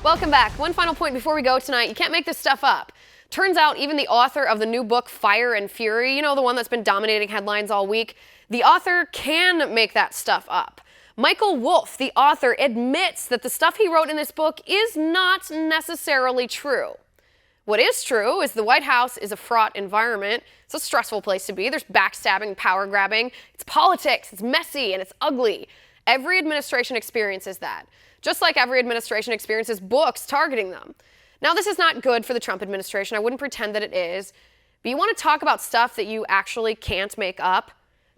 Welcome back. One final point before we go tonight. You can't make this stuff up. Turns out even the author of the new book, Fire and Fury, the one that's been dominating headlines all week, the author can make that stuff up. Michael Wolff, the author, admits that the stuff he wrote in this book is not necessarily true. What is true is the White House is a fraught environment. It's a stressful place to be. There's backstabbing, power grabbing. It's politics. It's messy and it's ugly. Every administration experiences that. Just like every administration experiences books targeting them. Now, this is not good for the Trump administration. I wouldn't pretend that it is. But you want to talk about stuff that you actually can't make up?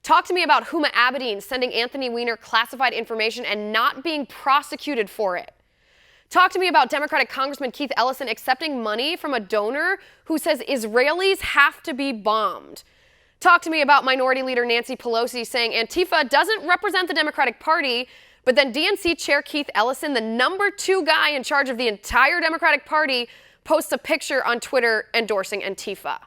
Talk to me about Huma Abedin sending Anthony Weiner classified information and not being prosecuted for it. Talk to me about Democratic Congressman Keith Ellison accepting money from a donor who says Israelis have to be bombed. Talk to me about Minority Leader Nancy Pelosi saying Antifa doesn't represent the Democratic Party, but then DNC Chair Keith Ellison, the number 2 guy in charge of the entire Democratic Party, posts a picture on Twitter endorsing Antifa.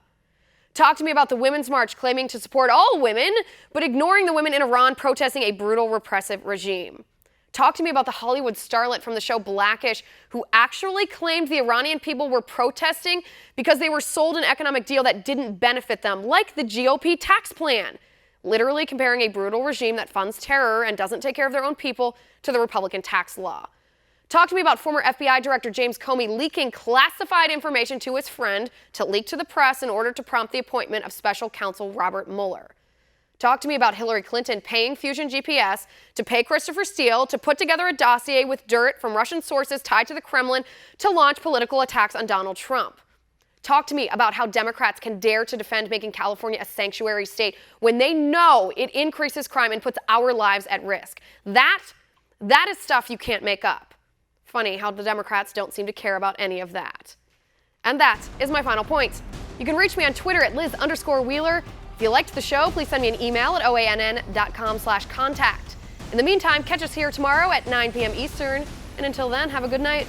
Talk to me about the Women's March claiming to support all women, but ignoring the women in Iran protesting a brutal, repressive regime. Talk to me about the Hollywood starlet from the show Blackish, who actually claimed the Iranian people were protesting because they were sold an economic deal that didn't benefit them, like the GOP tax plan. Literally comparing a brutal regime that funds terror and doesn't take care of their own people to the Republican tax law. Talk to me about former FBI Director James Comey leaking classified information to his friend to leak to the press in order to prompt the appointment of special counsel Robert Mueller. Talk to me about Hillary Clinton paying Fusion GPS to pay Christopher Steele to put together a dossier with dirt from Russian sources tied to the Kremlin to launch political attacks on Donald Trump. Talk to me about how Democrats can dare to defend making California a sanctuary state when they know it increases crime and puts our lives at risk. That is stuff you can't make up. Funny how the Democrats don't seem to care about any of that. And that is my final point. You can reach me on Twitter at Liz_Wheeler. If you liked the show, please send me an email at oann.com/contact. In the meantime, catch us here tomorrow at 9 p.m. Eastern. And until then, have a good night.